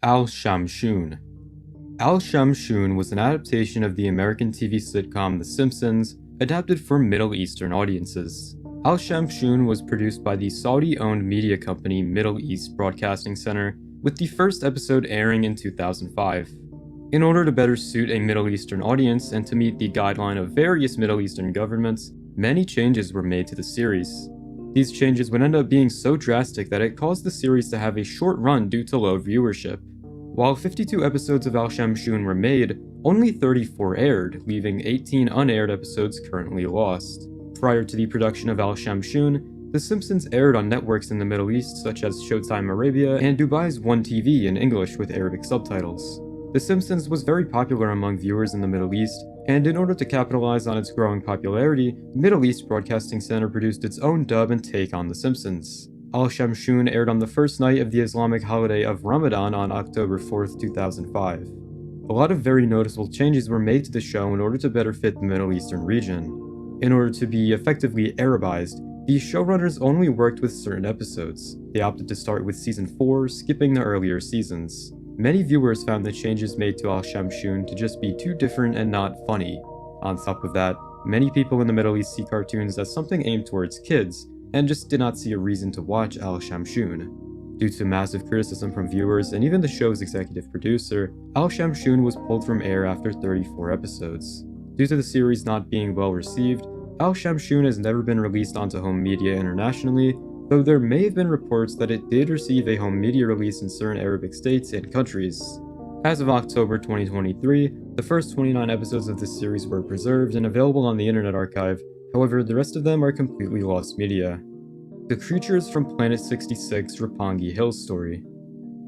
Al-Shamshun. Al-Shamshun was an adaptation of the American TV sitcom The Simpsons, adapted for Middle Eastern audiences. Al-Shamshun was produced by the Saudi-owned media company Middle East Broadcasting Center, with the first episode airing in 2005. In order to better suit a Middle Eastern audience and to meet the guideline of various Middle Eastern governments, many changes were made to the series. These changes would end up being so drastic that it caused the series to have a short run due to low viewership. While 52 episodes of Al-Shamshun were made, only 34 aired, leaving 18 unaired episodes currently lost. Prior to the production of Al-Shamshun, The Simpsons aired on networks in the Middle East such as Showtime Arabia and Dubai's One TV in English with Arabic subtitles. The Simpsons was very popular among viewers in the Middle East, and in order to capitalize on its growing popularity, Middle East Broadcasting Center produced its own dub and take on The Simpsons. Al-Shamshun aired on the first night of the Islamic holiday of Ramadan on October 4th, 2005. A lot of very noticeable changes were made to the show in order to better fit the Middle Eastern region. In order to be effectively Arabized, the showrunners only worked with certain episodes. They opted to start with Season 4, skipping the earlier seasons. Many viewers found the changes made to Al-Shamshun to just be too different and not funny. On top of that, many people in the Middle East see cartoons as something aimed towards kids, and just did not see a reason to watch Al-Shamshun. Due to massive criticism from viewers and even the show's executive producer, Al-Shamshun was pulled from air after 34 episodes. Due to the series not being well received, Al-Shamshun has never been released onto home media internationally, though there may have been reports that it did receive a home media release in certain Arabic states and countries. As of October 2023, the first 29 episodes of this series were preserved and available on the Internet Archive. However, the rest of them are completely lost media. The Creatures from Planet 66 Roppongi Hills Story.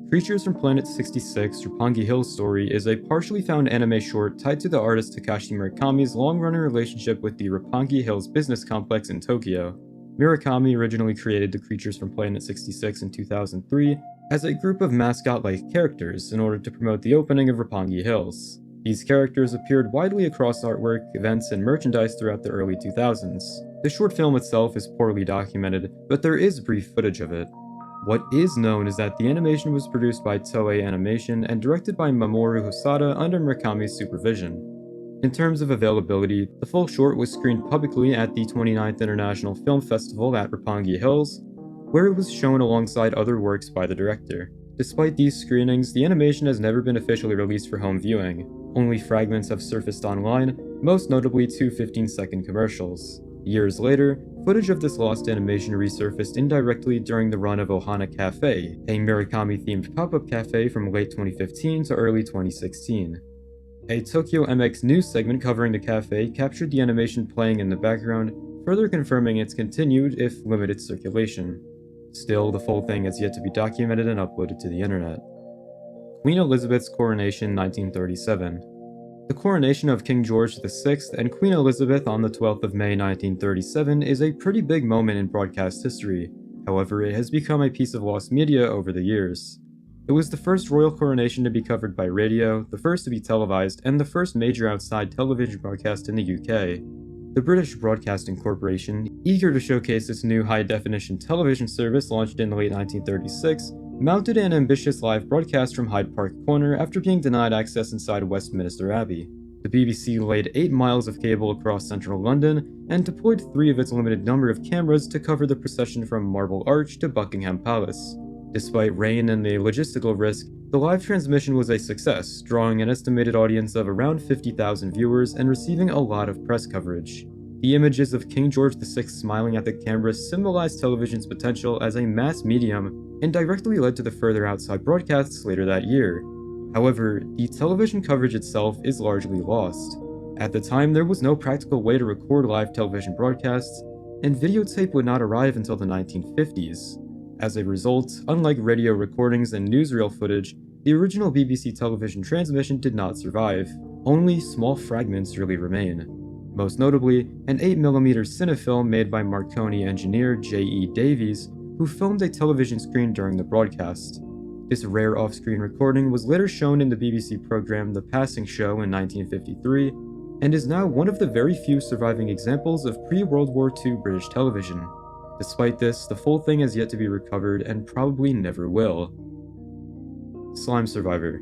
Creatures from Planet 66 Roppongi Hills Story is a partially found anime short tied to the artist Takashi Murakami's long-running relationship with the Roppongi Hills business complex in Tokyo. Murakami originally created the Creatures from Planet 66 in 2003 as a group of mascot-like characters in order to promote the opening of Roppongi Hills. These characters appeared widely across artwork, events, and merchandise throughout the early 2000s. The short film itself is poorly documented, but there is brief footage of it. What is known is that the animation was produced by Toei Animation and directed by Mamoru Hosada under Murakami's supervision. In terms of availability, the full short was screened publicly at the 29th International Film Festival at Roppongi Hills, where it was shown alongside other works by the director. Despite these screenings, the animation has never been officially released for home viewing. Only fragments have surfaced online, most notably two 15-second commercials. Years later, footage of this lost animation resurfaced indirectly during the run of Ohana Cafe, a Murakami-themed pop-up cafe from late 2015 to early 2016. A Tokyo MX News segment covering the cafe captured the animation playing in the background, further confirming its continued, if limited, circulation. Still, the full thing has yet to be documented and uploaded to the internet. Queen Elizabeth's Coronation 1937. The coronation of King George VI and Queen Elizabeth on the 12th of May 1937 is a pretty big moment in broadcast history. However, it has become a piece of lost media over the years. It was the first royal coronation to be covered by radio, the first to be televised, and the first major outside television broadcast in the UK. The British Broadcasting Corporation, eager to showcase its new high-definition television service launched in late 1936, mounted an ambitious live broadcast from Hyde Park Corner after being denied access inside Westminster Abbey. The BBC laid 8 miles of cable across central London and deployed 3 of its limited number of cameras to cover the procession from Marble Arch to Buckingham Palace. Despite rain and the logistical risk, the live transmission was a success, drawing an estimated audience of around 50,000 viewers and receiving a lot of press coverage. The images of King George VI smiling at the camera symbolized television's potential as a mass medium and directly led to the further outside broadcasts later that year. However, the television coverage itself is largely lost. At the time, there was no practical way to record live television broadcasts, and videotape would not arrive until the 1950s. As a result, unlike radio recordings and newsreel footage, the original BBC television transmission did not survive. Only small fragments really remain. Most notably, an 8mm cinefilm made by Marconi engineer J.E. Davies, who filmed a television screen during the broadcast. This rare off-screen recording was later shown in the BBC program The Passing Show in 1953, and is now one of the very few surviving examples of pre-World War II British television. Despite this, the full thing has yet to be recovered and probably never will. Slime Survivor.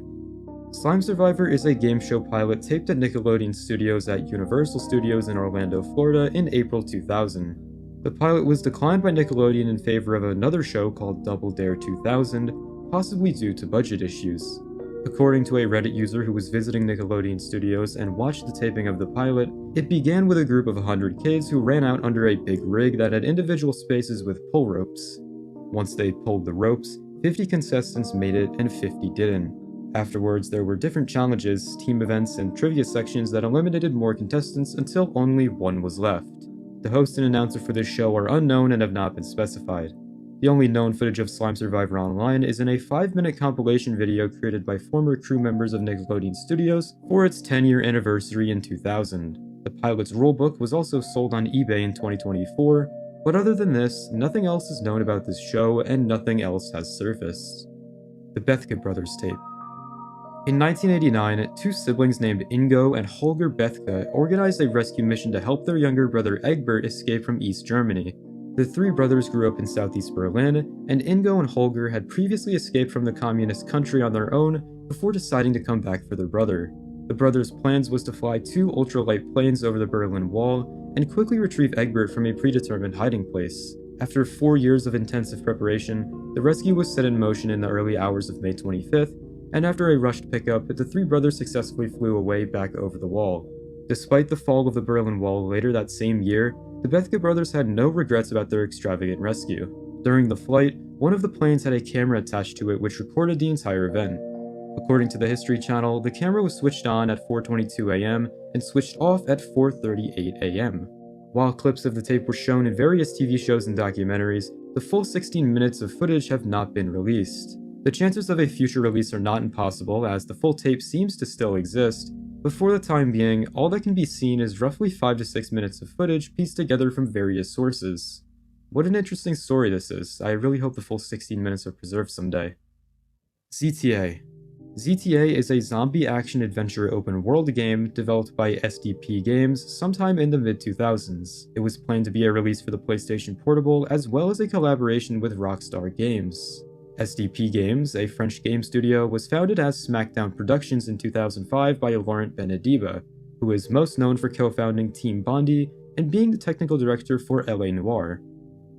Slime Survivor is a game show pilot taped at Nickelodeon Studios at Universal Studios in Orlando, Florida in April 2000. The pilot was declined by Nickelodeon in favor of another show called Double Dare 2000, possibly due to budget issues. According to a Reddit user who was visiting Nickelodeon Studios and watched the taping of the pilot, it began with a group of 100 kids who ran out under a big rig that had individual spaces with pull ropes. Once they pulled the ropes, 50 contestants made it and 50 didn't. Afterwards, there were different challenges, team events, and trivia sections that eliminated more contestants until only one was left. The host and announcer for this show are unknown and have not been specified. The only known footage of Slime Survivor online is in a 5-minute compilation video created by former crew members of Nickelodeon Studios for its 10-year anniversary in 2000. The pilot's rulebook was also sold on eBay in 2024, but other than this, nothing else is known about this show and nothing else has surfaced. The Bethke Brothers tape. In 1989, two siblings named Ingo and Holger Bethke organized a rescue mission to help their younger brother Egbert escape from East Germany. The three brothers grew up in southeast Berlin, and Ingo and Holger had previously escaped from the communist country on their own before deciding to come back for their brother. The brothers' plans was to fly 2 ultralight planes over the Berlin Wall and quickly retrieve Egbert from a predetermined hiding place. After 4 years of intensive preparation, the rescue was set in motion in the early hours of May 25th, and after a rushed pickup, the three brothers successfully flew away back over the wall. Despite the fall of the Berlin Wall later that same year, the Bethke brothers had no regrets about their extravagant rescue. During the flight, one of the planes had a camera attached to it which recorded the entire event. According to the History Channel, the camera was switched on at 4:22 a.m. and switched off at 4:38 a.m. While clips of the tape were shown in various TV shows and documentaries, the full 16 minutes of footage have not been released. The chances of a future release are not impossible, as the full tape seems to still exist, but for the time being, all that can be seen is roughly 5 to 6 minutes of footage pieced together from various sources. What an interesting story this is. I really hope the full 16 minutes are preserved someday. ZTA. ZTA is a zombie action-adventure open-world game developed by SDP Games sometime in the mid-2000s. It was planned to be a release for the PlayStation Portable as well as a collaboration with Rockstar Games. SDP Games, a French game studio, was founded as Smackdown Productions in 2005 by Laurent Benediba, who is most known for co-founding Team Bondi and being the technical director for LA Noire.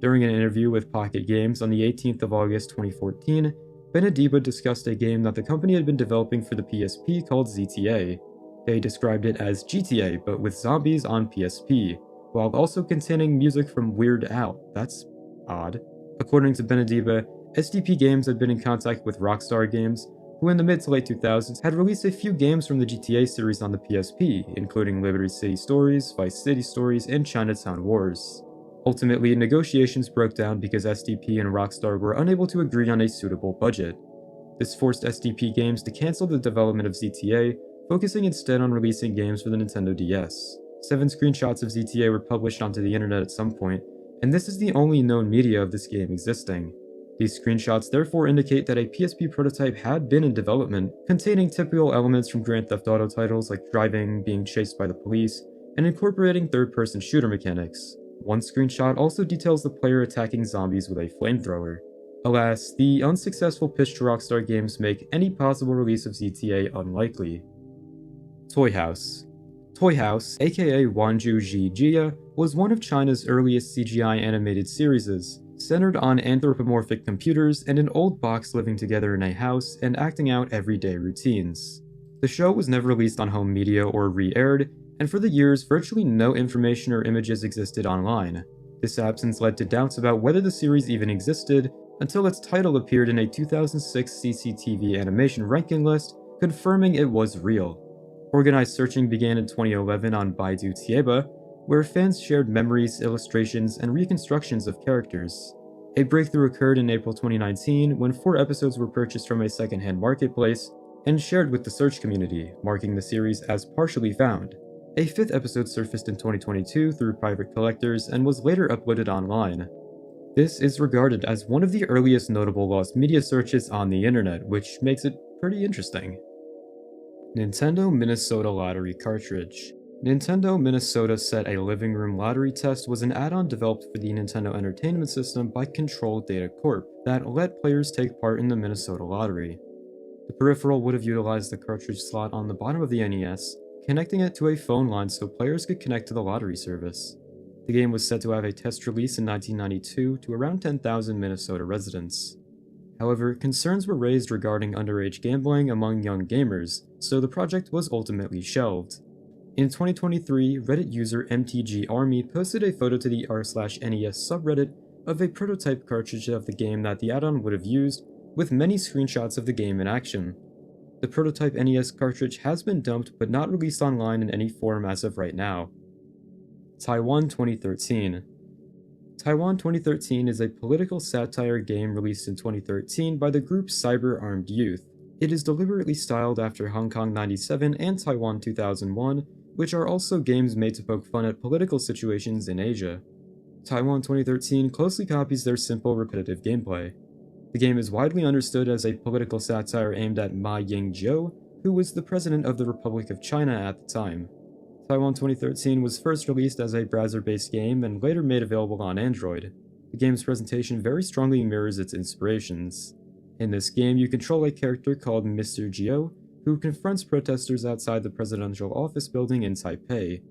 During an interview with Pocket Games on the 18th of August 2014, Benediba discussed a game that the company had been developing for the PSP called ZTA. They described it as GTA, but with zombies on PSP, while also containing music from Weird Al. That's odd. According to Benediba, SDP Games had been in contact with Rockstar Games, who in the mid to late 2000s had released a few games from the GTA series on the PSP, including Liberty City Stories, Vice City Stories, and Chinatown Wars. Ultimately, negotiations broke down because SDP and Rockstar were unable to agree on a suitable budget. This forced SDP Games to cancel the development of ZTA, focusing instead on releasing games for the Nintendo DS. 7 screenshots of ZTA were published onto the internet at some point, and this is the only known media of this game existing. These screenshots therefore indicate that a PSP prototype had been in development, containing typical elements from Grand Theft Auto titles like driving, being chased by the police, and incorporating third-person shooter mechanics. One screenshot also details the player attacking zombies with a flamethrower. Alas, the unsuccessful pitch to Rockstar Games make any possible release of ZTA unlikely. Toy House. Toy House, aka Wanju Ji Jia, was one of China's earliest CGI animated series, centered on anthropomorphic computers and an old box living together in a house and acting out everyday routines. The show was never released on home media or re-aired, and for the years, virtually no information or images existed online. This absence led to doubts about whether the series even existed, until its title appeared in a 2006 CCTV animation ranking list, confirming it was real. Organized searching began in 2011 on Baidu Tieba, where fans shared memories, illustrations, and reconstructions of characters. A breakthrough occurred in April 2019 when 4 episodes were purchased from a secondhand marketplace and shared with the search community, marking the series as partially found. A 5th episode surfaced in 2022 through private collectors and was later uploaded online. This is regarded as one of the earliest notable lost media searches on the internet, which makes it pretty interesting. Nintendo Minnesota Lottery Cartridge. Nintendo Minnesota Set a Living Room Lottery Test was an add-on developed for the Nintendo Entertainment System by Control Data Corp. that let players take part in the Minnesota Lottery. The peripheral would have utilized the cartridge slot on the bottom of the NES, connecting it to a phone line so players could connect to the lottery service. The game was set to have a test release in 1992 to around 10,000 Minnesota residents. However, concerns were raised regarding underage gambling among young gamers, so the project was ultimately shelved. In 2023, Reddit user MTG Army posted a photo to the r/NES subreddit of a prototype cartridge of the game that the add-on would have used, with many screenshots of the game in action. The prototype NES cartridge has been dumped but not released online in any form as of right now. Taiwan 2013. Taiwan 2013 is a political satire game released in 2013 by the group Cyber Armed Youth. It is deliberately styled after Hong Kong 97 and Taiwan 2001, which are also games made to poke fun at political situations in Asia. Taiwan 2013 closely copies their simple, repetitive gameplay. The game is widely understood as a political satire aimed at Ma Ying-jeou, who was the president of the Republic of China at the time. Taiwan 2013 was first released as a browser-based game and later made available on Android. The game's presentation very strongly mirrors its inspirations. In this game, you control a character called Mr. Gio, who confronts protesters outside the presidential office building in Taipei.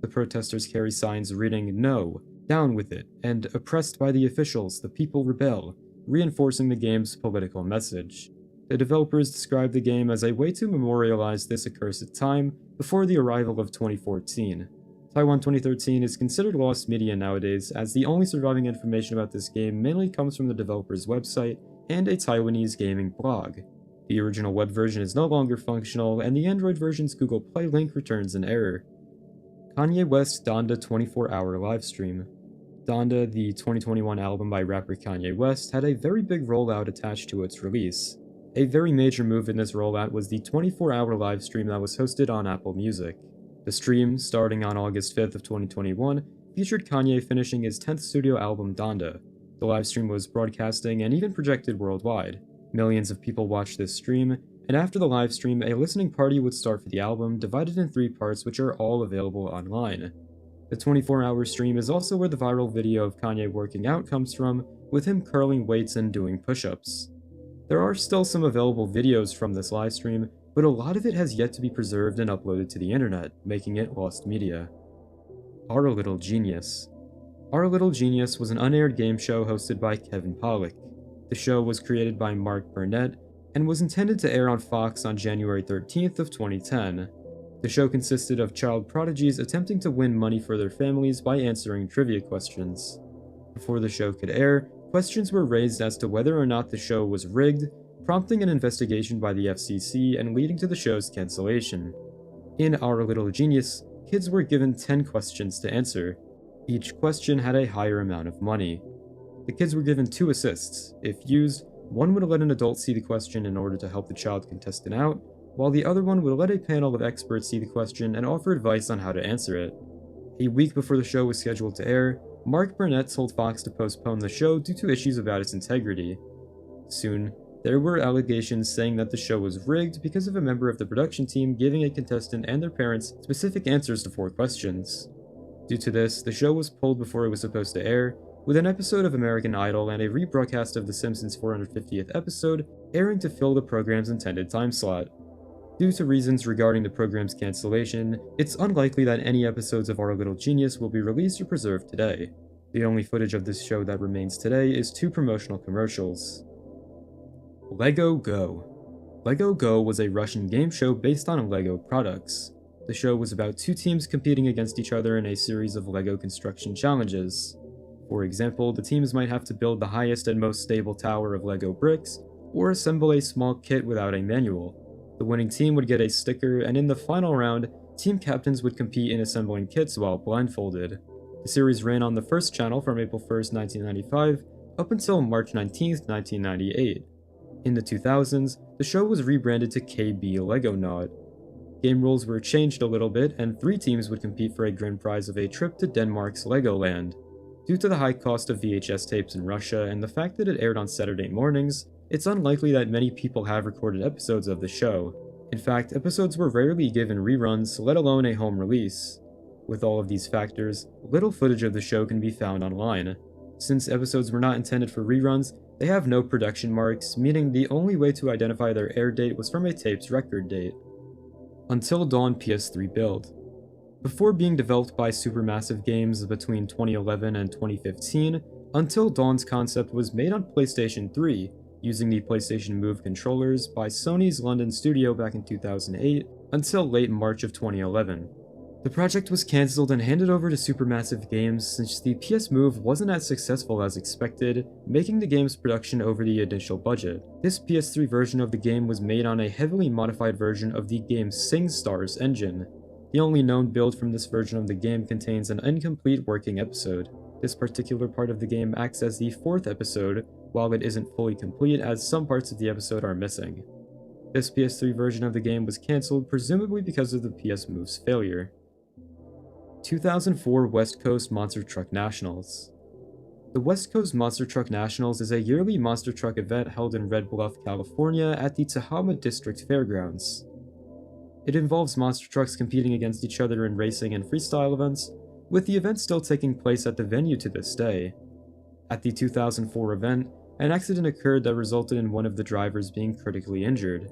The protesters carry signs reading, "No, down with it," and "Oppressed by the officials, the people rebel," reinforcing the game's political message. The developers described the game as a way to memorialize this accursed time before the arrival of 2014. Taiwan 2013 is considered lost media nowadays, as the only surviving information about this game mainly comes from the developer's website and a Taiwanese gaming blog. The original web version is no longer functional, and the Android version's Google Play link returns an error. Kanye West Donda 24-hour livestream. Donda, the 2021 album by rapper Kanye West, had a very big rollout attached to its release. A very major move in this rollout was the 24-hour livestream that was hosted on Apple Music. The stream, starting on August 5th of 2021, featured Kanye finishing his 10th studio album Donda. The livestream was broadcasting and even projected worldwide. Millions of people watched this stream, and after the livestream, a listening party would start for the album, divided in 3 parts which are all available online. The 24-hour stream is also where the viral video of Kanye working out comes from, with him curling weights and doing push-ups. There are still some available videos from this livestream, but a lot of it has yet to be preserved and uploaded to the internet, making it lost media. Our Little Genius. Our Little Genius was an unaired game show hosted by Kevin Pollak. The show was created by Mark Burnett and was intended to air on Fox on January 13th of 2010. The show consisted of child prodigies attempting to win money for their families by answering trivia questions. Before the show could air, questions were raised as to whether or not the show was rigged, prompting an investigation by the FCC and leading to the show's cancellation. In Our Little Genius, kids were given 10 questions to answer. Each question had a higher amount of money. The kids were given 2 assists. If used, one would let an adult see the question in order to help the child contestant out, while the other one would let a panel of experts see the question and offer advice on how to answer it. A week before the show was scheduled to air, Mark Burnett told Fox to postpone the show due to issues about its integrity. Soon, there were allegations saying that the show was rigged because of a member of the production team giving a contestant and their parents specific answers to 4 questions. Due to this, the show was pulled before it was supposed to air, with an episode of American Idol and a rebroadcast of The Simpsons' 450th episode airing to fill the program's intended time slot. Due to reasons regarding the program's cancellation, it's unlikely that any episodes of Our Little Genius will be released or preserved today. The only footage of this show that remains today is 2 promotional commercials. LEGO Go. LEGO Go was a Russian game show based on LEGO products. The show was about 2 teams competing against each other in a series of LEGO construction challenges. For example, the teams might have to build the highest and most stable tower of LEGO bricks, or assemble a small kit without a manual. The winning team would get a sticker, and in the final round, team captains would compete in assembling kits while blindfolded. The series ran on the first channel from April 1st, 1995, up until March 19th, 1998. In the 2000s, the show was rebranded to KB Legonaut. Game rules were changed a little bit, and 3 teams would compete for a grand prize of a trip to Denmark's Legoland. Due to the high cost of VHS tapes in Russia and the fact that it aired on Saturday mornings, it's unlikely that many people have recorded episodes of the show. In fact, episodes were rarely given reruns, let alone a home release. With all of these factors, little footage of the show can be found online. Since episodes were not intended for reruns, they have no production marks, meaning the only way to identify their air date was from a tape's record date. Until Dawn PS3 build. Before being developed by Supermassive Games between 2011 and 2015, Until Dawn's concept was made on PlayStation 3, using the PlayStation Move controllers by Sony's London studio back in 2008 until late March of 2011. The project was cancelled and handed over to Supermassive Games since the PS Move wasn't as successful as expected, making the game's production over the initial budget. This PS3 version of the game was made on a heavily modified version of the game's SingStars engine. The only known build from this version of the game contains an incomplete working episode. This particular part of the game acts as the fourth episode, while it isn't fully complete as some parts of the episode are missing. This PS3 version of the game was cancelled presumably because of the PS Move's failure. 2004 West Coast Monster Truck Nationals. The West Coast Monster Truck Nationals is a yearly monster truck event held in Red Bluff, California at the Tehama District Fairgrounds. It involves monster trucks competing against each other in racing and freestyle events, with the event still taking place at the venue to this day. At the 2004 event, an accident occurred that resulted in one of the drivers being critically injured.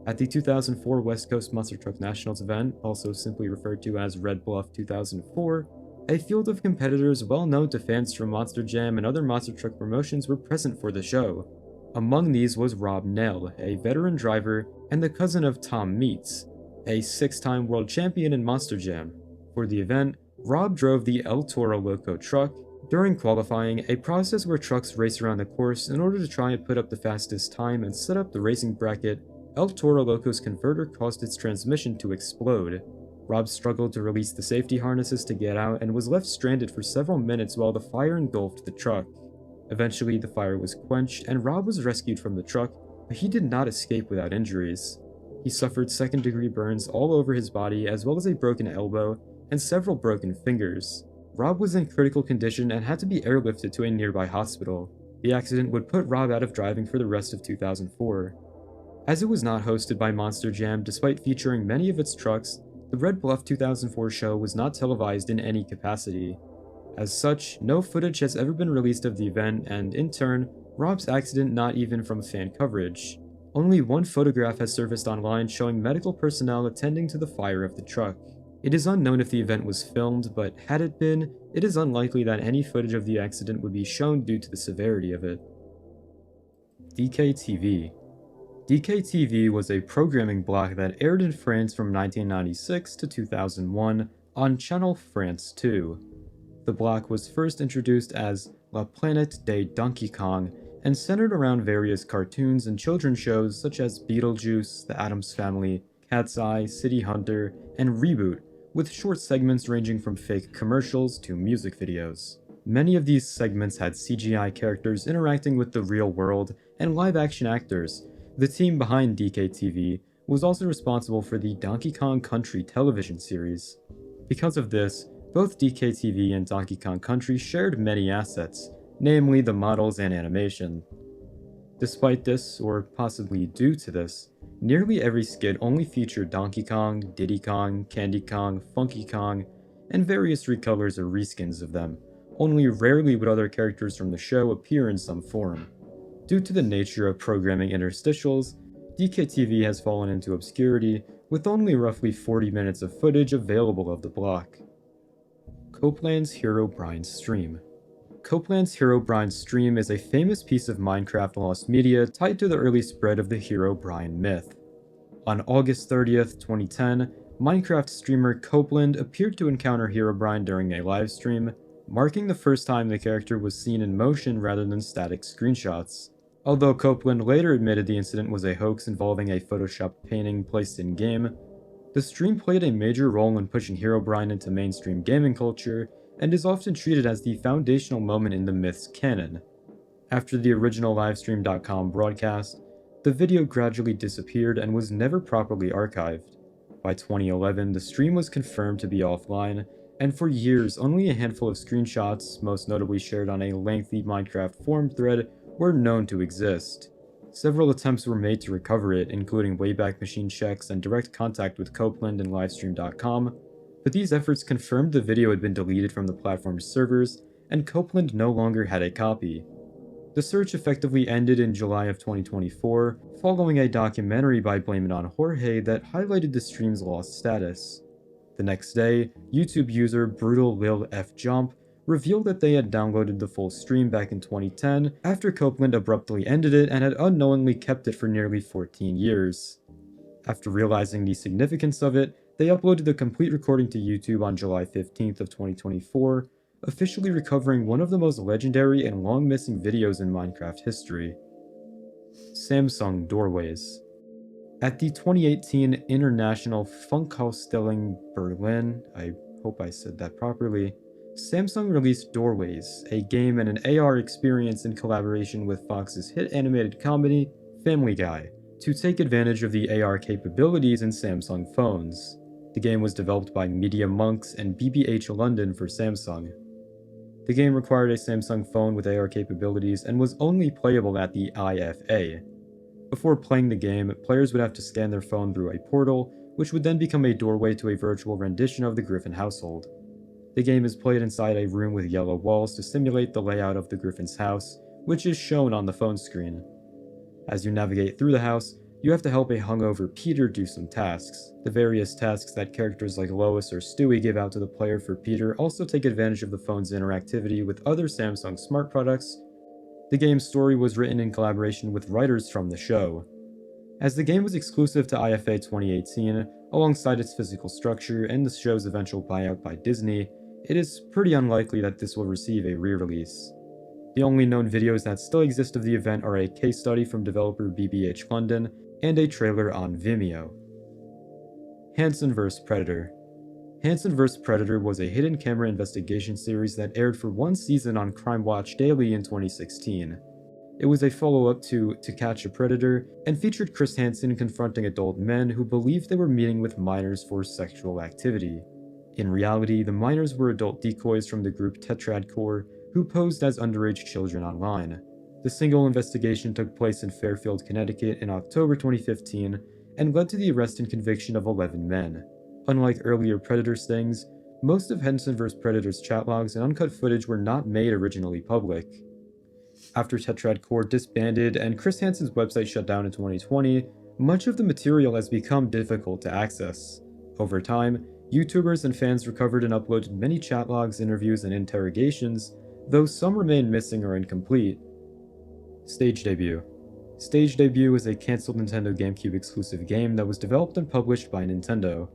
At the 2004 West Coast Monster Truck Nationals event, also simply referred to as Red Bluff 2004, a field of competitors well known to fans from Monster Jam and other monster truck promotions were present for the show. Among these was Rob Nell, a veteran driver and the cousin of Tom Meets, a 6-time world champion in Monster Jam. For the event, Rob drove the El Toro Loco truck. During qualifying, a process where trucks race around the course in order to try and put up the fastest time and set up the racing bracket, El Toro Loco's converter caused its transmission to explode. Rob struggled to release the safety harnesses to get out and was left stranded for several minutes while the fire engulfed the truck. Eventually, the fire was quenched and Rob was rescued from the truck, but he did not escape without injuries. He suffered second-degree burns all over his body as well as a broken elbow and several broken fingers. Rob was in critical condition and had to be airlifted to a nearby hospital. The accident would put Rob out of driving for the rest of 2004. As it was not hosted by Monster Jam despite featuring many of its trucks, the Red Bluff 2004 show was not televised in any capacity. As such, no footage has ever been released of the event and, in turn, Rob's accident not even from fan coverage. Only one photograph has surfaced online showing medical personnel attending to the fire of the truck. It is unknown if the event was filmed, but had it been, it is unlikely that any footage of the accident would be shown due to the severity of it. DKTV. DKTV was a programming block that aired in France from 1996 to 2001 on Channel France 2. The block was first introduced as La Planète de Donkey Kong and centered around various cartoons and children's shows such as Beetlejuice, The Addams Family, Cat's Eye, City Hunter, and Reboot, with short segments ranging from fake commercials to music videos. Many of these segments had CGI characters interacting with the real world and live-action actors. The team behind DKTV was also responsible for the Donkey Kong Country television series. Because of this, both DKTV and Donkey Kong Country shared many assets, namely the models and animation. Despite this, or possibly due to this, nearly every skit only featured Donkey Kong, Diddy Kong, Candy Kong, Funky Kong, and various recolors or reskins of them. Only rarely would other characters from the show appear in some form. Due to the nature of programming interstitials, DKTV has fallen into obscurity, with only roughly 40 minutes of footage available of the block. Copeland's Herobrine Stream. Copeland's Herobrine Stream is a famous piece of Minecraft lost media tied to the early spread of the Herobrine myth. On August 30th, 2010, Minecraft streamer Copeland appeared to encounter Herobrine during a livestream, marking the first time the character was seen in motion rather than static screenshots. Although Copeland later admitted the incident was a hoax involving a photoshopped painting placed in-game, the stream played a major role in pushing Herobrine into mainstream gaming culture and is often treated as the foundational moment in the myth's canon. After the original Livestream.com broadcast, the video gradually disappeared and was never properly archived. By 2011, the stream was confirmed to be offline, and for years only a handful of screenshots, most notably shared on a lengthy Minecraft forum thread, were known to exist. Several attempts were made to recover it, including Wayback Machine checks and direct contact with Copeland and Livestream.com, but these efforts confirmed the video had been deleted from the platform's servers, and Copeland no longer had a copy. The search effectively ended in July of 2024, following a documentary by Blame It On Jorge that highlighted the stream's lost status. The next day, YouTube user Brutal Lil F Jump revealed that they had downloaded the full stream back in 2010 after Copeland abruptly ended it and had unknowingly kept it for nearly 14 years. After realizing the significance of it, they uploaded the complete recording to YouTube on July 15th of 2024, officially recovering one of the most legendary and long-missing videos in Minecraft history. Samsung Doorways. At the 2018 International Funkausstellung Berlin, I hope I said that properly, Samsung released Doorways, a game and an AR experience in collaboration with Fox's hit animated comedy, Family Guy, to take advantage of the AR capabilities in Samsung phones. The game was developed by Media Monks and BBH London for Samsung. The game required a Samsung phone with AR capabilities and was only playable at the IFA. Before playing the game, players would have to scan their phone through a portal, which would then become a doorway to a virtual rendition of the Griffin household. The game is played inside a room with yellow walls to simulate the layout of the Griffin's house, which is shown on the phone screen. As you navigate through the house, you have to help a hungover Peter do some tasks. The various tasks that characters like Lois or Stewie give out to the player for Peter also take advantage of the phone's interactivity with other Samsung smart products. The game's story was written in collaboration with writers from the show. As the game was exclusive to IFA 2018, alongside its physical structure and the show's eventual buyout by Disney, it is pretty unlikely that this will receive a re-release. The only known videos that still exist of the event are a case study from developer BBH London and a trailer on Vimeo. Hansen vs. Predator. Hansen vs. Predator was a hidden camera investigation series that aired for one season on Crime Watch Daily in 2016. It was a follow-up to Catch a Predator and featured Chris Hansen confronting adult men who believed they were meeting with minors for sexual activity. In reality, the minors were adult decoys from the group Tetrad Core who posed as underage children online. The single investigation took place in Fairfield, Connecticut in October 2015 and led to the arrest and conviction of 11 men. Unlike earlier Predator stings, most of Hansen vs. Predator's chat logs and uncut footage were not made originally public. After Tetrad Core disbanded and Chris Hansen's website shut down in 2020, much of the material has become difficult to access. Over time, YouTubers and fans recovered and uploaded many chat logs, interviews, and interrogations, though some remain missing or incomplete. Stage Debut. Stage Debut is a cancelled Nintendo GameCube exclusive game that was developed and published by Nintendo.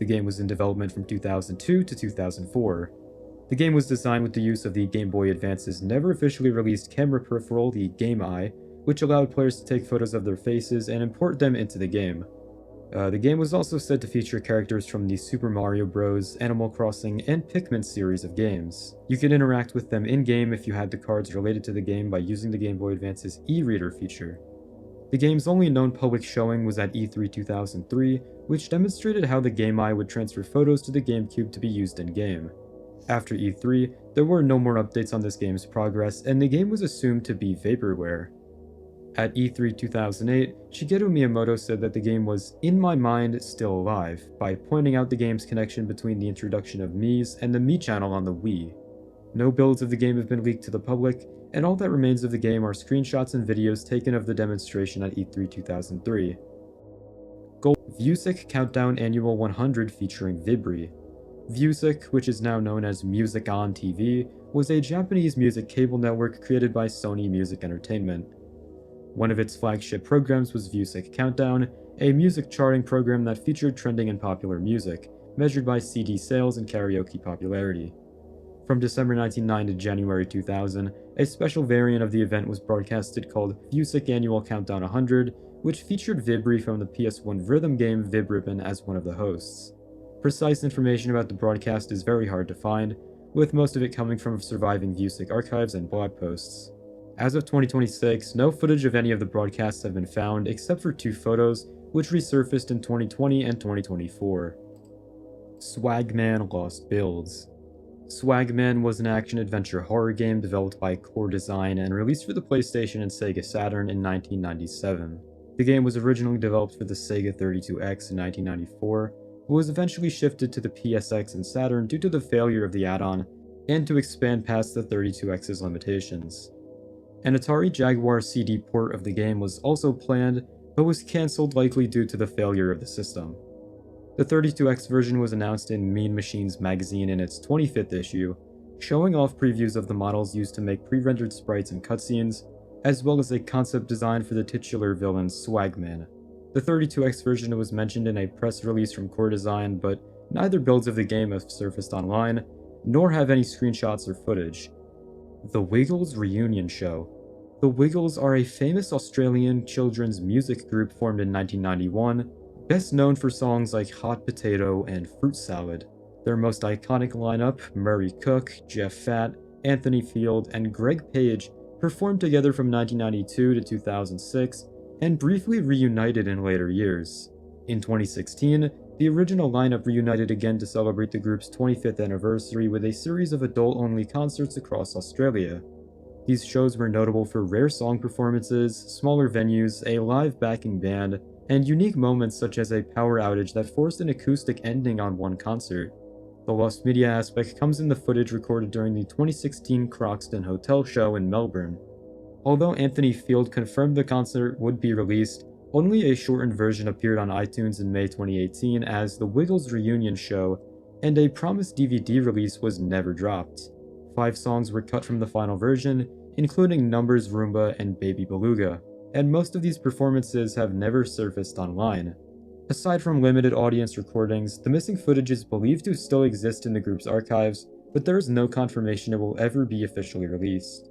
The game was in development from 2002 to 2004. The game was designed with the use of the Game Boy Advance's never officially released camera peripheral, the Game Eye, which allowed players to take photos of their faces and import them into the game. The game was also said to feature characters from the Super Mario Bros., Animal Crossing, and Pikmin series of games. You could interact with them in-game if you had the cards related to the game by using the Game Boy Advance's e-reader feature. The game's only known public showing was at E3 2003, which demonstrated how the Game Eye would transfer photos to the GameCube to be used in-game. After E3, there were no more updates on this game's progress, and the game was assumed to be vaporware. At E3 2008, Shigeru Miyamoto said that the game was, in my mind, still alive, by pointing out the game's connection between the introduction of Mii's and the Mii channel on the Wii. No builds of the game have been leaked to the public, and all that remains of the game are screenshots and videos taken of the demonstration at E3 2003. Vusik Countdown Annual 100 featuring Vibri. Vusik, which is now known as Music On TV, was a Japanese music cable network created by Sony Music Entertainment. One of its flagship programs was Vusik Countdown, a music charting program that featured trending and popular music, measured by CD sales and karaoke popularity. From December 1999 to January 2000, a special variant of the event was broadcasted called Vusik Annual Countdown 100, which featured Vibri from the PS1 rhythm game Vibribbon as one of the hosts. Precise information about the broadcast is very hard to find, with most of it coming from surviving Vusik archives and blog posts. As of 2026, no footage of any of the broadcasts have been found except for 2 photos, which resurfaced in 2020 and 2024. Swagman Lost Builds. Swagman was an action-adventure horror game developed by Core Design and released for the PlayStation and Sega Saturn in 1997. The game was originally developed for the Sega 32X in 1994, but was eventually shifted to the PSX and Saturn due to the failure of the add-on and to expand past the 32X's limitations. An Atari Jaguar CD port of the game was also planned, but was cancelled likely due to the failure of the system. The 32X version was announced in Mean Machines magazine in its 25th issue, showing off previews of the models used to make pre-rendered sprites and cutscenes, as well as a concept design for the titular villain Swagman. The 32X version was mentioned in a press release from Core Design, but neither builds of the game have surfaced online, nor have any screenshots or footage. The Wiggles Reunion Show. The Wiggles are a famous Australian children's music group formed in 1991, best known for songs like Hot Potato and Fruit Salad. Their most iconic lineup, Murray Cook, Jeff Fatt, Anthony Field, and Greg Page, performed together from 1992 to 2006, and briefly reunited in later years. In 2016, the original lineup reunited again to celebrate the group's 25th anniversary with a series of adult-only concerts across Australia. These shows were notable for rare song performances, smaller venues, a live backing band, and unique moments such as a power outage that forced an acoustic ending on one concert. The lost media aspect comes in the footage recorded during the 2016 Croxton Hotel show in Melbourne. Although Anthony Field confirmed the concert would be released, only a shortened version appeared on iTunes in May 2018 as The Wiggles Reunion Show, and a promised DVD release was never dropped. 5 songs were cut from the final version, including Numbers, Roomba, and Baby Beluga, and most of these performances have never surfaced online. Aside from limited audience recordings, the missing footage is believed to still exist in the group's archives, but there is no confirmation it will ever be officially released.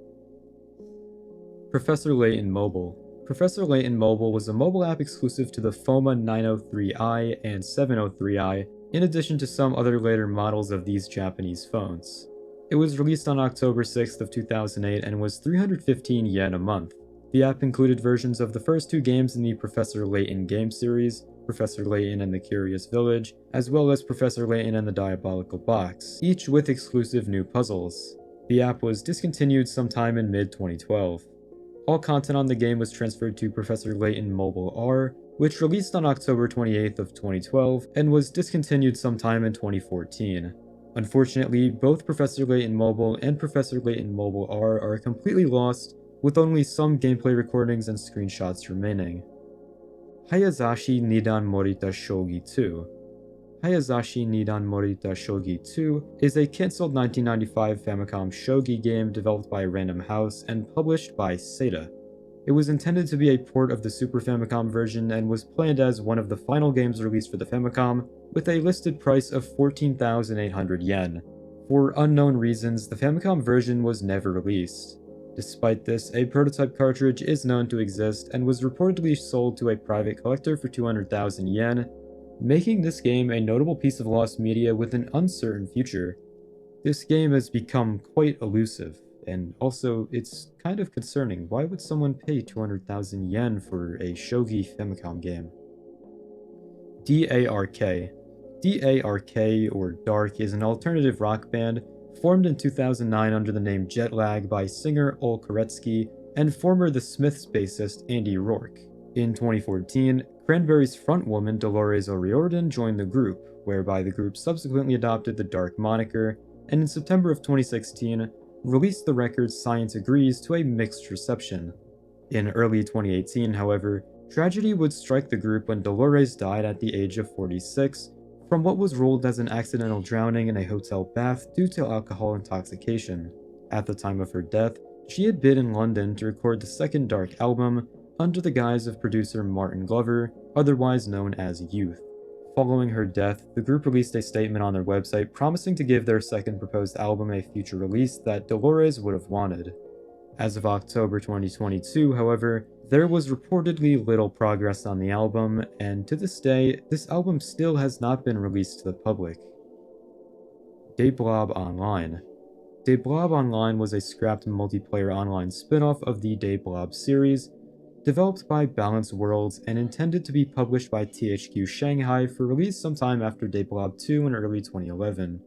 Professor Layton Mobile. Professor Layton Mobile was a mobile app exclusive to the FOMA 903i and 703i, in addition to some other later models of these Japanese phones. It was released on October 6th of 2008 and was 315 yen a month. The app included versions of the first 2 games in the Professor Layton game series, Professor Layton and the Curious Village, as well as Professor Layton and the Diabolical Box, each with exclusive new puzzles. The app was discontinued sometime in mid-2012. All content on the game was transferred to Professor Layton Mobile R, which released on October 28th of 2012 and was discontinued sometime in 2014. Unfortunately, both Professor Layton Mobile and Professor Layton Mobile R are completely lost, with only some gameplay recordings and screenshots remaining. Hayazashi Nidan Morita Shogi 2. Hayazashi Nidan Morita Shogi 2 is a cancelled 1995 Famicom shogi game developed by Random House and published by Sega. It was intended to be a port of the Super Famicom version and was planned as one of the final games released for the Famicom, with a listed price of 14,800 yen. For unknown reasons, the Famicom version was never released. Despite this, a prototype cartridge is known to exist and was reportedly sold to a private collector for 200,000 yen, making this game a notable piece of lost media with an uncertain future. This game has become quite elusive, and also it's kind of concerning. Why would someone pay 200,000 yen for a shogi Famicom game? DARK. DARK, or Dark, is an alternative rock band formed in 2009 under the name Jetlag by singer Ol Koretsky and former The Smiths bassist Andy Rourke. In 2014, Cranberries frontwoman Dolores O'Riordan joined the group, whereby the group subsequently adopted the Dark moniker, and in September of 2016, released the record Science Agrees to a mixed reception. In early 2018, however, tragedy would strike the group when Dolores died at the age of 46, from what was ruled as an accidental drowning in a hotel bath due to alcohol intoxication. At the time of her death, she had been in London to record the second Dark album under the guise of producer Martin Glover, otherwise known as Youth. Following her death, the group released a statement on their website promising to give their second proposed album a future release that Dolores would have wanted. As of October 2022, however, there was reportedly little progress on the album, and to this day, this album still has not been released to the public. Dayblob Online. Dayblob Online was a scrapped multiplayer online spin-off of the Dayblob series, developed by Balance Worlds and intended to be published by THQ Shanghai for release sometime after Dayblob 2 in early 2011.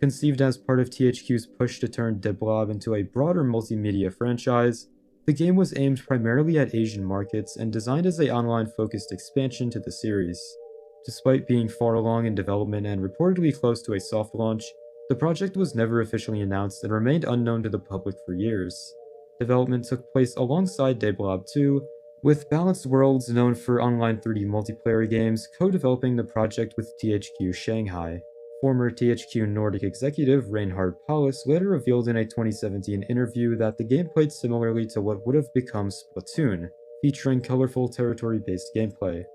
Conceived as part of THQ's push to turn De Blob into a broader multimedia franchise, the game was aimed primarily at Asian markets and designed as an online-focused expansion to the series. Despite being far along in development and reportedly close to a soft launch, the project was never officially announced and remained unknown to the public for years. Development took place alongside De Blob 2, with Balanced Worlds, known for online 3D multiplayer games, co-developing the project with THQ Shanghai. Former THQ Nordic executive Reinhard Paulus later revealed in a 2017 interview that the game played similarly to what would have become Splatoon, featuring colorful territory-based gameplay.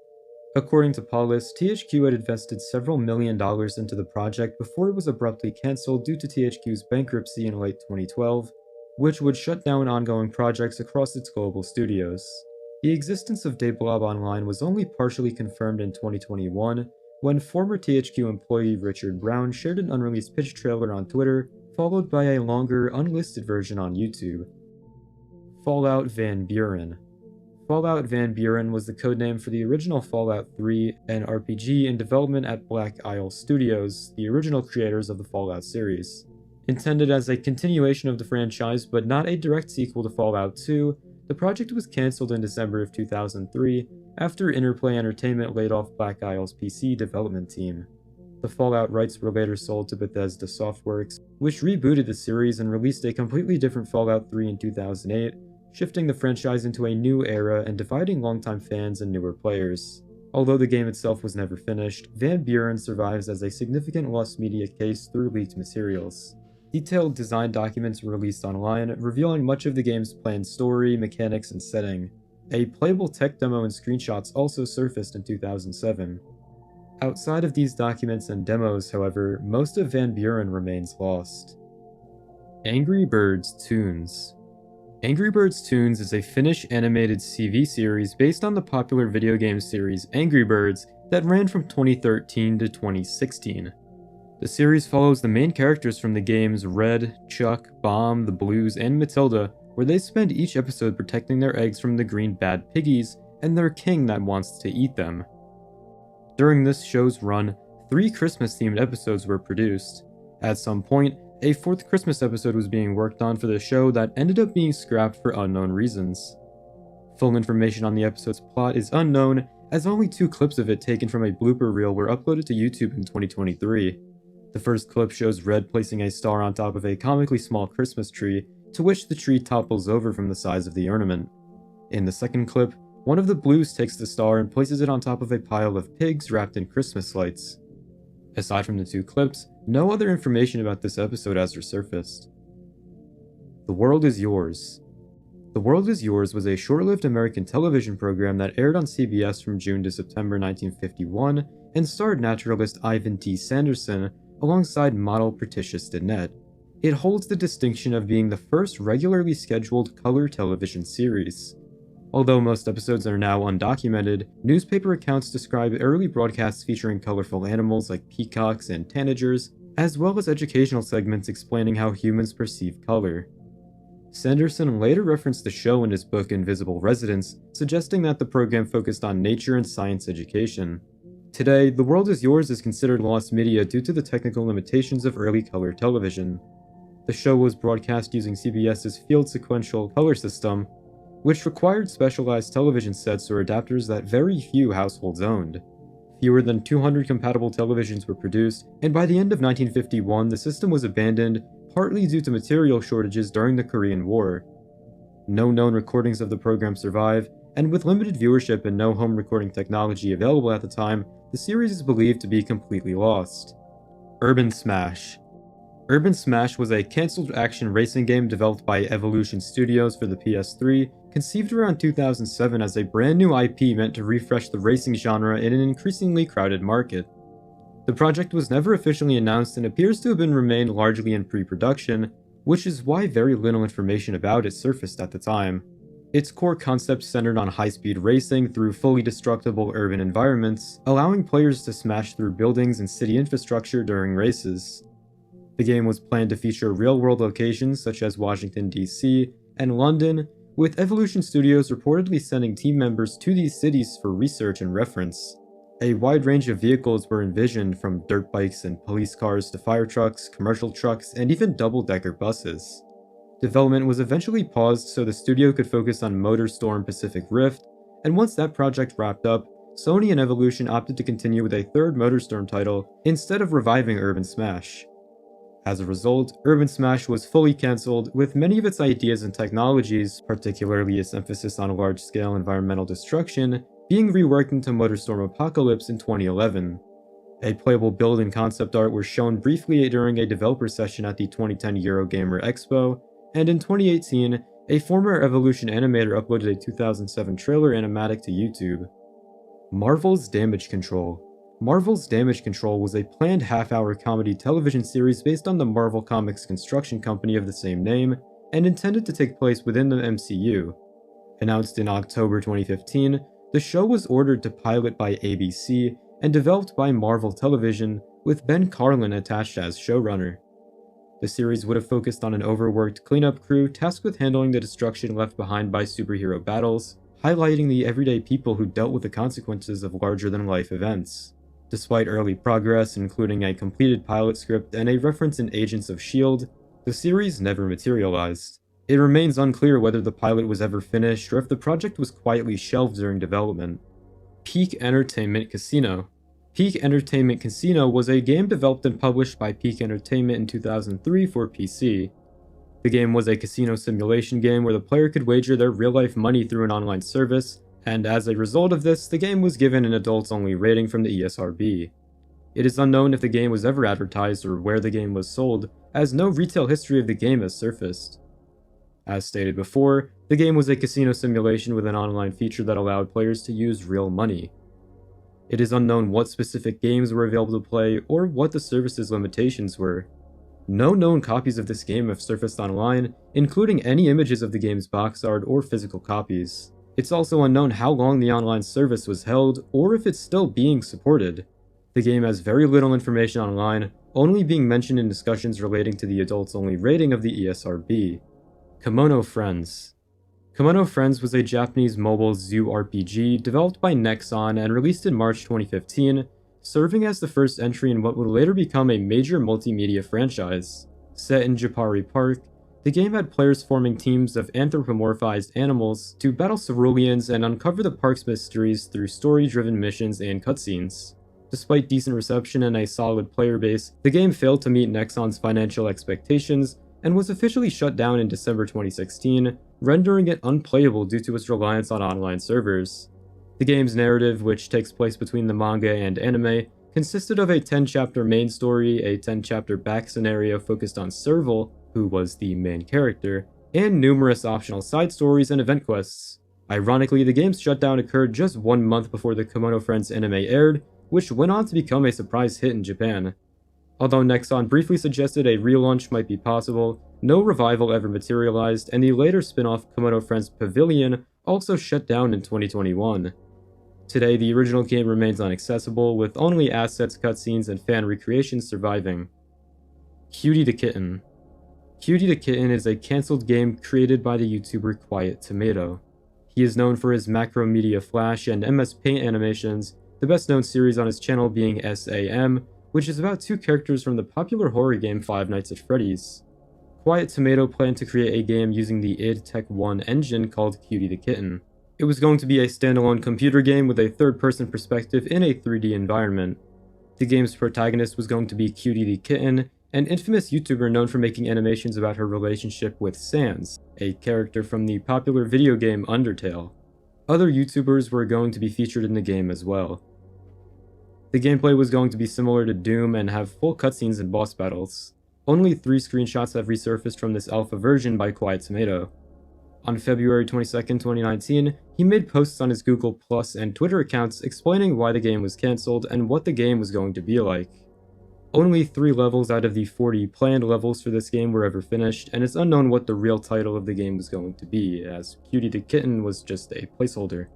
According to Paulus, THQ had invested several $1,000,000 into the project before it was abruptly cancelled due to THQ's bankruptcy in late 2012, which would shut down ongoing projects across its global studios. The existence of De Blob Online was only partially confirmed in 2021, when former THQ employee Richard Brown shared an unreleased pitch trailer on Twitter, followed by a longer, unlisted version on YouTube. Fallout Van Buren. Fallout Van Buren was the codename for the original Fallout 3, an RPG in development at Black Isle Studios, the original creators of the Fallout series. Intended as a continuation of the franchise but not a direct sequel to Fallout 2, the project was cancelled in December of 2003 after Interplay Entertainment laid off Black Isle's PC development team. The Fallout rights were later sold to Bethesda Softworks, which rebooted the series and released a completely different Fallout 3 in 2008, shifting the franchise into a new era and dividing longtime fans and newer players. Although the game itself was never finished, Van Buren survives as a significant lost media case through leaked materials. Detailed design documents were released online, revealing much of the game's planned story, mechanics, and setting. A playable tech demo and screenshots also surfaced in 2007. Outside of these documents and demos, however, most of Van Buren remains lost. Angry Birds Toons. Angry Birds Toons is a Finnish animated CV series based on the popular video game series Angry Birds that ran from 2013 to 2016. The series follows the main characters from the games Red, Chuck, Bomb, the Blues, and Matilda, where they spend each episode protecting their eggs from the green bad piggies and their king that wants to eat them. During this show's run, 3 Christmas-themed episodes were produced. At some point, a 4th Christmas episode was being worked on for the show that ended up being scrapped for unknown reasons. Full information on the episode's plot is unknown, as only 2 clips of it taken from a blooper reel were uploaded to YouTube in 2023. The first clip shows Red placing a star on top of a comically small Christmas tree, to which the tree topples over from the size of the ornament. In the second clip, one of the Blues takes the star and places it on top of a pile of pigs wrapped in Christmas lights. Aside from the 2 clips, no other information about this episode has resurfaced. The World Is Yours. The World Is Yours was a short-lived American television program that aired on CBS from June to September 1951 and starred naturalist Ivan T. Sanderson alongside model Patricia Stinnett. It holds the distinction of being the first regularly scheduled color television series. Although most episodes are now undocumented, newspaper accounts describe early broadcasts featuring colorful animals like peacocks and tanagers, as well as educational segments explaining how humans perceive color. Sanderson later referenced the show in his book Invisible Residents, suggesting that the program focused on nature and science education. Today, The World Is Yours is considered lost media due to the technical limitations of early color television. The show was broadcast using CBS's field sequential color system, which required specialized television sets or adapters that very few households owned. Fewer than 200 compatible televisions were produced, and by the end of 1951 the system was abandoned, partly due to material shortages during the Korean War. No known recordings of the program survive, and with limited viewership and no home recording technology available at the time, the series is believed to be completely lost. Urban Smash. Urban Smash was a cancelled action racing game developed by Evolution Studios for the PS3, conceived around 2007 as a brand new IP meant to refresh the racing genre in an increasingly crowded market. The project was never officially announced and appears to have remained largely in pre-production, which is why very little information about it surfaced at the time. Its core concept centered on high-speed racing through fully destructible urban environments, allowing players to smash through buildings and city infrastructure during races. The game was planned to feature real-world locations such as Washington, D.C. and London, with Evolution Studios reportedly sending team members to these cities for research and reference. A wide range of vehicles were envisioned, from dirt bikes and police cars to fire trucks, commercial trucks, and even double-decker buses. Development was eventually paused so the studio could focus on MotorStorm Pacific Rift, and once that project wrapped up, Sony and Evolution opted to continue with a third MotorStorm title instead of reviving Urban Smash. As a result, Urban Smash was fully cancelled, with many of its ideas and technologies, particularly its emphasis on large-scale environmental destruction, being reworked into MotorStorm Apocalypse in 2011. A playable build and concept art were shown briefly during a developer session at the 2010 Eurogamer Expo, and in 2018, a former Evolution animator uploaded a 2007 trailer animatic to YouTube. Marvel's Damage Control. Marvel's Damage Control was a planned half-hour comedy television series based on the Marvel Comics construction company of the same name, and intended to take place within the MCU. Announced in October 2015, the show was ordered to pilot by ABC and developed by Marvel Television, with Ben Carlin attached as showrunner. The series would have focused on an overworked cleanup crew tasked with handling the destruction left behind by superhero battles, highlighting the everyday people who dealt with the consequences of larger-than-life events. Despite early progress, including a completed pilot script and a reference in Agents of S.H.I.E.L.D., the series never materialized. It remains unclear whether the pilot was ever finished or if the project was quietly shelved during development. Peak Entertainment Casino. Peak Entertainment Casino was a game developed and published by Peak Entertainment in 2003 for PC. The game was a casino simulation game where the player could wager their real-life money through an online service, and as a result of this, the game was given an adults-only rating from the ESRB. It is unknown if the game was ever advertised or where the game was sold, as no retail history of the game has surfaced. As stated before, the game was a casino simulation with an online feature that allowed players to use real money. It is unknown what specific games were available to play or what the service's limitations were. No known copies of this game have surfaced online, including any images of the game's box art or physical copies. It's also unknown how long the online service was held, or if it's still being supported. The game has very little information online, only being mentioned in discussions relating to the adults-only rating of the ESRB. Kemono Friends. Kemono Friends was a Japanese mobile zoo RPG developed by Nexon and released in March 2015, serving as the first entry in what would later become a major multimedia franchise. Set in Japari Park, the game had players forming teams of anthropomorphized animals to battle ceruleans and uncover the park's mysteries through story-driven missions and cutscenes. Despite decent reception and a solid player base, the game failed to meet Nexon's financial expectations and was officially shut down in December 2016, rendering it unplayable due to its reliance on online servers. The game's narrative, which takes place between the manga and anime, consisted of a 10-chapter main story, a 10-chapter back scenario focused on Serval, who was the main character, and numerous optional side stories and event quests. Ironically, the game's shutdown occurred just 1 month before the Kemono Friends anime aired, which went on to become a surprise hit in Japan. Although Nexon briefly suggested a relaunch might be possible, no revival ever materialized, and the later spin-off Kemono Friends Pavilion also shut down in 2021. Today, the original game remains inaccessible, with only assets, cutscenes, and fan recreations surviving. Cutie the Kitten. Cutie the Kitten is a cancelled game created by the YouTuber Quiet Tomato. He is known for his Macromedia Flash and MS Paint animations, the best known series on his channel being SAM, which is about 2 characters from the popular horror game Five Nights at Freddy's. Quiet Tomato planned to create a game using the id Tech 1 engine called Cutie the Kitten. It was going to be a standalone computer game with a third-person perspective in a 3D environment. The game's protagonist was going to be Cutie the Kitten, an infamous YouTuber known for making animations about her relationship with Sans, a character from the popular video game Undertale. Other YouTubers were going to be featured in the game as well. The gameplay was going to be similar to Doom and have full cutscenes and boss battles. Only 3 screenshots have resurfaced from this alpha version by Quiet Tomato. On February 22, 2019, he made posts on his Google Plus and Twitter accounts explaining why the game was cancelled and what the game was going to be like. Only 3 levels out of the 40 planned levels for this game were ever finished, and it's unknown what the real title of the game was going to be, as Cutie the Kitten was just a placeholder.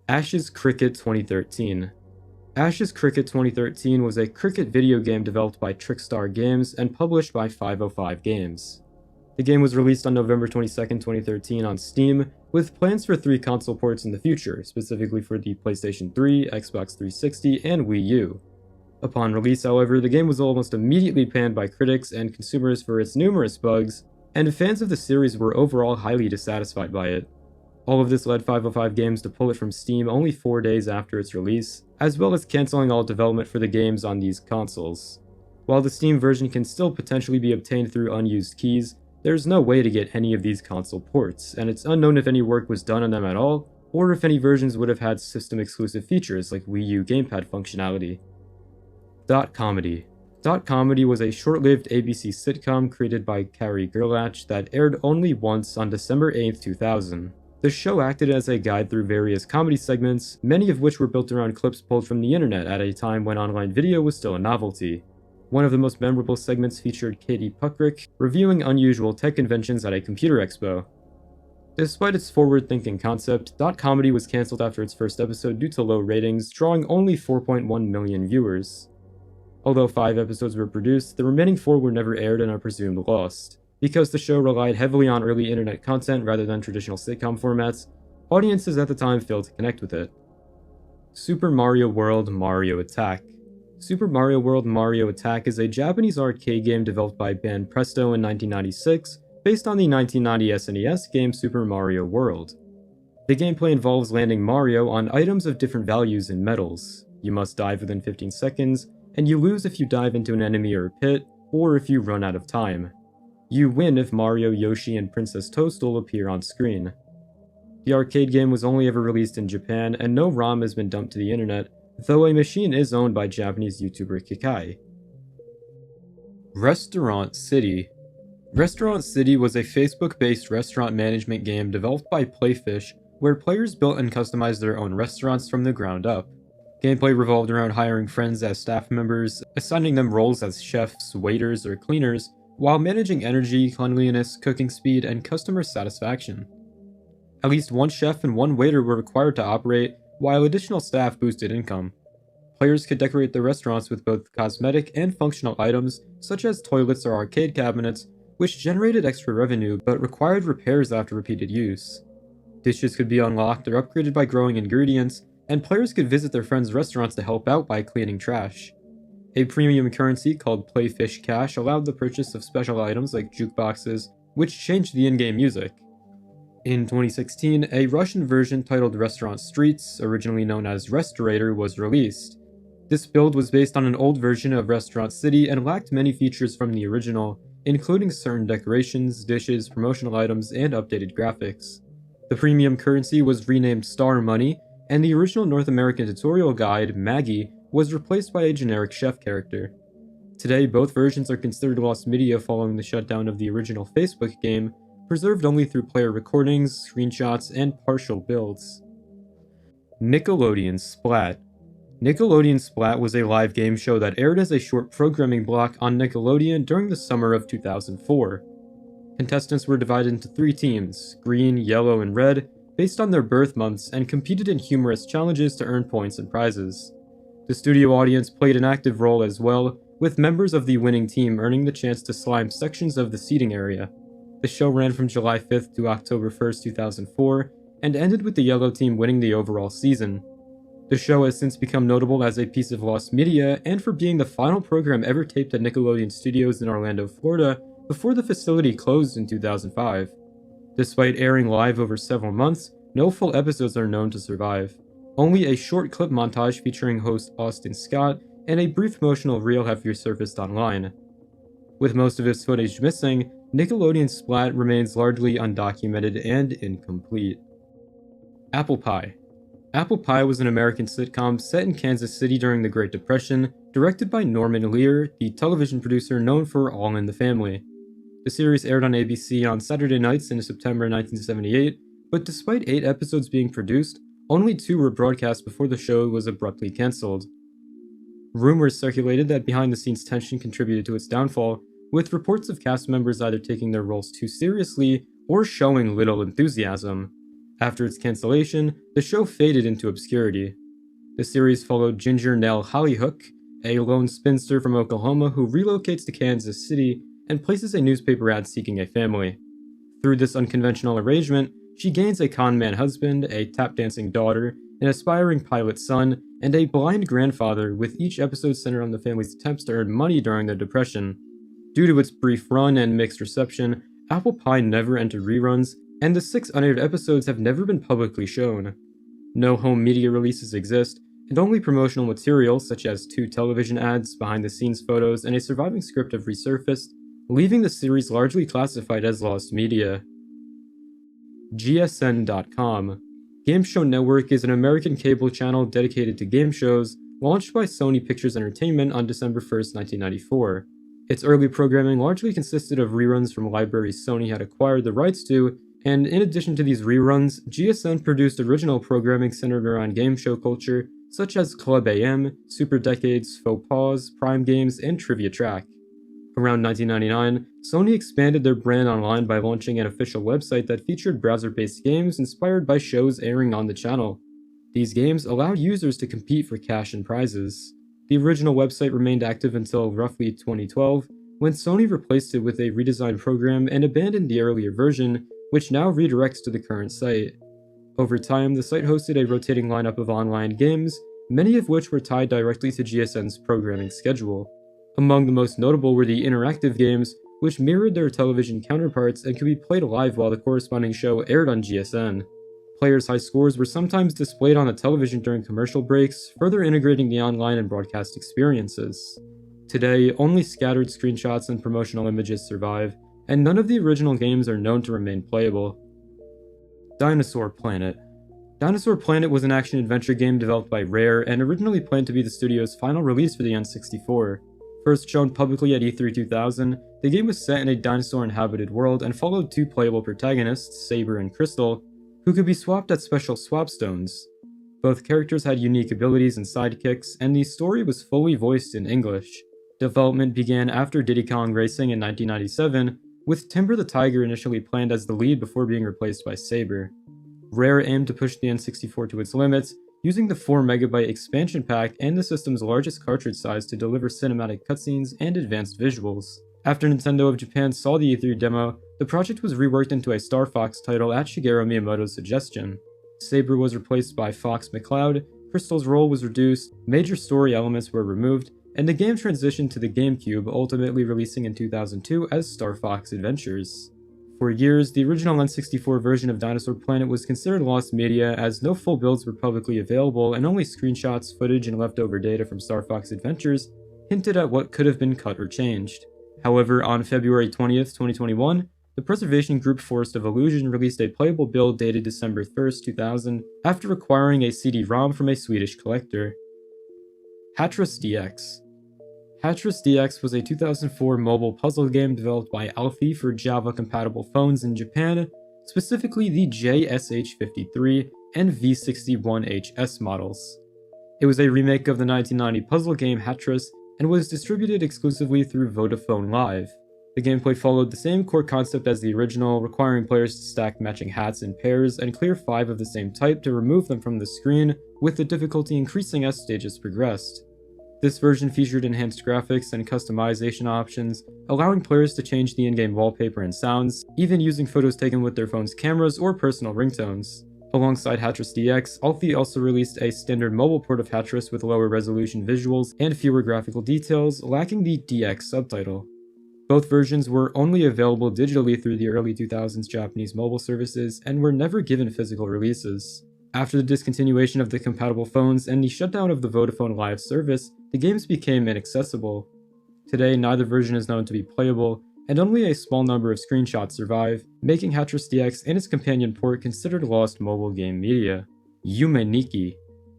Ash's Cricket 2013. Ash's Cricket 2013 was a cricket video game developed by Trickstar Games and published by 505 Games. The game was released on November 22, 2013 on Steam, with plans for 3 console ports in the future, specifically for the PlayStation 3, Xbox 360, and Wii U. Upon release, however, the game was almost immediately panned by critics and consumers for its numerous bugs, and fans of the series were overall highly dissatisfied by it. All of this led 505 Games to pull it from Steam only 4 days after its release, as well as canceling all development for the games on these consoles. While the Steam version can still potentially be obtained through unused keys, there's no way to get any of these console ports, and it's unknown if any work was done on them at all, or if any versions would have had system-exclusive features like Wii U gamepad functionality. Dot Comedy. Dot Comedy was a short-lived ABC sitcom created by Carrie Gerlach that aired only once on December 8, 2000. The show acted as a guide through various comedy segments, many of which were built around clips pulled from the internet at a time when online video was still a novelty. One of the most memorable segments featured Katie Puckrick reviewing unusual tech inventions at a computer expo. Despite its forward-thinking concept, Dot Comedy was cancelled after its first episode due to low ratings, drawing only 4.1 million viewers. Although 5 episodes were produced, the remaining 4 were never aired and are presumed lost. Because the show relied heavily on early internet content rather than traditional sitcom formats, audiences at the time failed to connect with it. Super Mario World Mario Attack. Super Mario World Mario Attack is a Japanese arcade game developed by Banpresto in 1996, based on the 1990 SNES game Super Mario World. The gameplay involves landing Mario on items of different values in metals. You must dive within 15 seconds, and you lose if you dive into an enemy or a pit, or if you run out of time. You win if Mario, Yoshi, and Princess Toadstool appear on screen. The arcade game was only ever released in Japan, and no ROM has been dumped to the internet, though a machine is owned by Japanese YouTuber Kikai. Restaurant City. Restaurant City was a Facebook-based restaurant management game developed by Playfish, where players built and customized their own restaurants from the ground up. Gameplay revolved around hiring friends as staff members, assigning them roles as chefs, waiters, or cleaners, while managing energy, cleanliness, cooking speed, and customer satisfaction. At least one chef and one waiter were required to operate, while additional staff boosted income. Players could decorate their restaurants with both cosmetic and functional items, such as toilets or arcade cabinets, which generated extra revenue but required repairs after repeated use. Dishes could be unlocked or upgraded by growing ingredients, and players could visit their friends' restaurants to help out by cleaning trash. A premium currency called Playfish Cash allowed the purchase of special items like jukeboxes, which changed the in-game music. In 2016, a Russian version titled Restaurant Streets, originally known as Restaurator, was released. This build was based on an old version of Restaurant City and lacked many features from the original, including certain decorations, dishes, promotional items, and updated graphics. The premium currency was renamed Star Money, and the original North American tutorial guide, Maggie, was replaced by a generic chef character. Today, both versions are considered lost media following the shutdown of the original Facebook game, preserved only through player recordings, screenshots, and partial builds. Nickelodeon Splat. Nickelodeon Splat was a live game show that aired as a short programming block on Nickelodeon during the summer of 2004. Contestants were divided into 3 teams, green, yellow, and red, based on their birth months, and competed in humorous challenges to earn points and prizes. The studio audience played an active role as well, with members of the winning team earning the chance to slime sections of the seating area. The show ran from July 5th to October 1st, 2004, and ended with the yellow team winning the overall season. The show has since become notable as a piece of lost media, and for being the final program ever taped at Nickelodeon Studios in Orlando, Florida, before the facility closed in 2005. Despite airing live over several months, no full episodes are known to survive. Only a short clip montage featuring host Austin Scott and a brief promotional reel have resurfaced online. With most of its footage missing, Nickelodeon Splat remains largely undocumented and incomplete. Apple Pie. Apple Pie was an American sitcom set in Kansas City during the Great Depression, directed by Norman Lear, the television producer known for All in the Family. The series aired on ABC on Saturday nights in September 1978, but despite 8 episodes being produced, only 2 were broadcast before the show was abruptly cancelled. Rumors circulated that behind-the-scenes tension contributed to its downfall, with reports of cast members either taking their roles too seriously or showing little enthusiasm. After its cancellation, the show faded into obscurity. The series followed Ginger Nell Hollyhook, a lone spinster from Oklahoma who relocates to Kansas City and places a newspaper ad seeking a family. Through this unconventional arrangement, she gains a con-man husband, a tap-dancing daughter, an aspiring pilot son, and a blind grandfather, with each episode centered on the family's attempts to earn money during the Depression. Due to its brief run and mixed reception, Apple Pie never entered reruns, and the 6 unaired episodes have never been publicly shown. No home media releases exist, and only promotional material such as 2 television ads, behind-the-scenes photos, and a surviving script have resurfaced, leaving the series largely classified as lost media. GSN.com. Game Show Network is an American cable channel dedicated to game shows, launched by Sony Pictures Entertainment on December 1st, 1994. Its early programming largely consisted of reruns from libraries Sony had acquired the rights to, and in addition to these reruns, GSN produced original programming centered around game show culture, such as Club AM, Super Decades, Faux Pas, Prime Games, and Trivia Track. Around 1999, Sony expanded their brand online by launching an official website that featured browser-based games inspired by shows airing on the channel. These games allowed users to compete for cash and prizes. The original website remained active until roughly 2012, when Sony replaced it with a redesigned program and abandoned the earlier version, which now redirects to the current site. Over time, the site hosted a rotating lineup of online games, many of which were tied directly to GSN's programming schedule. Among the most notable were the interactive games, which mirrored their television counterparts and could be played live while the corresponding show aired on GSN. Players' high scores were sometimes displayed on the television during commercial breaks, further integrating the online and broadcast experiences. Today, only scattered screenshots and promotional images survive, and none of the original games are known to remain playable. Dinosaur Planet. Dinosaur Planet was an action-adventure game developed by Rare and originally planned to be the studio's final release for the N64. First shown publicly at E3 2000, the game was set in a dinosaur-inhabited world and followed 2 playable protagonists, Saber and Crystal, who could be swapped at special swap stones. Both characters had unique abilities and sidekicks, and the story was fully voiced in English. Development began after Diddy Kong Racing in 1997, with Timber the Tiger initially planned as the lead before being replaced by Saber. Rare aimed to push the N64 to its limits, using the 4MB expansion pack and the system's largest cartridge size to deliver cinematic cutscenes and advanced visuals. After Nintendo of Japan saw the E3 demo, the project was reworked into a Star Fox title at Shigeru Miyamoto's suggestion. Saber was replaced by Fox McCloud, Crystal's role was reduced, major story elements were removed, and the game transitioned to the GameCube, ultimately releasing in 2002 as Star Fox Adventures. For years, the original N64 version of Dinosaur Planet was considered lost media as no full builds were publicly available and only screenshots, footage, and leftover data from Star Fox Adventures hinted at what could have been cut or changed. However, on February 20th, 2021, the preservation group Forest of Illusion released a playable build dated December 1st, 2000, after acquiring a CD-ROM from a Swedish collector. Hatris DX. Hatris DX was a 2004 mobile puzzle game developed by Alfie for Java-compatible phones in Japan, specifically the JSH53 and V61HS models. It was a remake of the 1990 puzzle game Hatris and was distributed exclusively through Vodafone Live. The gameplay followed the same core concept as the original, requiring players to stack matching hats in pairs and clear 5 of the same type to remove them from the screen, with the difficulty increasing as stages progressed. This version featured enhanced graphics and customization options, allowing players to change the in-game wallpaper and sounds, even using photos taken with their phone's cameras or personal ringtones. Alongside Hatris DX, Alfie also released a standard mobile port of Hatris with lower resolution visuals and fewer graphical details, lacking the DX subtitle. Both versions were only available digitally through the early 2000s Japanese mobile services and were never given physical releases. After the discontinuation of the compatible phones and the shutdown of the Vodafone Live service, the games became inaccessible. Today, neither version is known to be playable, and only a small number of screenshots survive, making Hatris DX and its companion port considered lost mobile game media. Yume Nikki.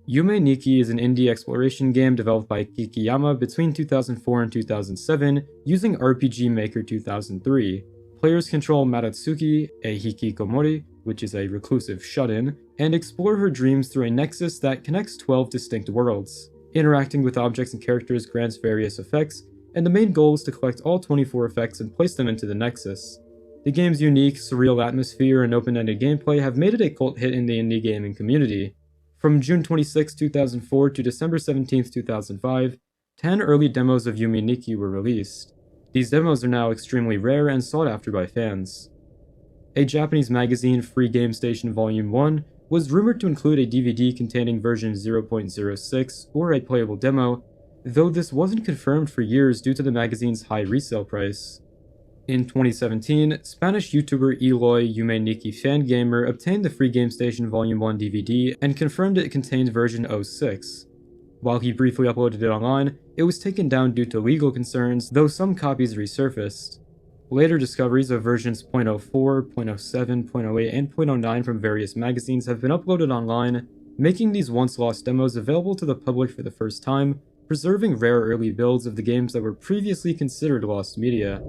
Yume Nikki is an indie exploration game developed by Kikiyama between 2004 and 2007 using RPG Maker 2003. Players control Maratsuki, a hikikomori, which is a reclusive shut-in, and explore her dreams through a nexus that connects 12 distinct worlds. Interacting with objects and characters grants various effects, and the main goal is to collect all 24 effects and place them into the nexus. The game's unique, surreal atmosphere and open-ended gameplay have made it a cult hit in the indie gaming community. From June 26, 2004 to December 17, 2005, 10 early demos of Yume Nikki were released. These demos are now extremely rare and sought after by fans. A Japanese magazine, Free Game Station Volume 1, was rumored to include a DVD containing version 0.06 or a playable demo, though this wasn't confirmed for years due to the magazine's high resale price. In 2017, Spanish YouTuber Eloy Umeniki Fangamer obtained the Free Game Station Volume 1 DVD and confirmed it contained version 06. While he briefly uploaded it online, it was taken down due to legal concerns, though some copies resurfaced. Later discoveries of versions 0.04, 0.07, 0.08, and 0.09 from various magazines have been uploaded online, making these once lost demos available to the public for the first time, preserving rare early builds of the games that were previously considered lost media.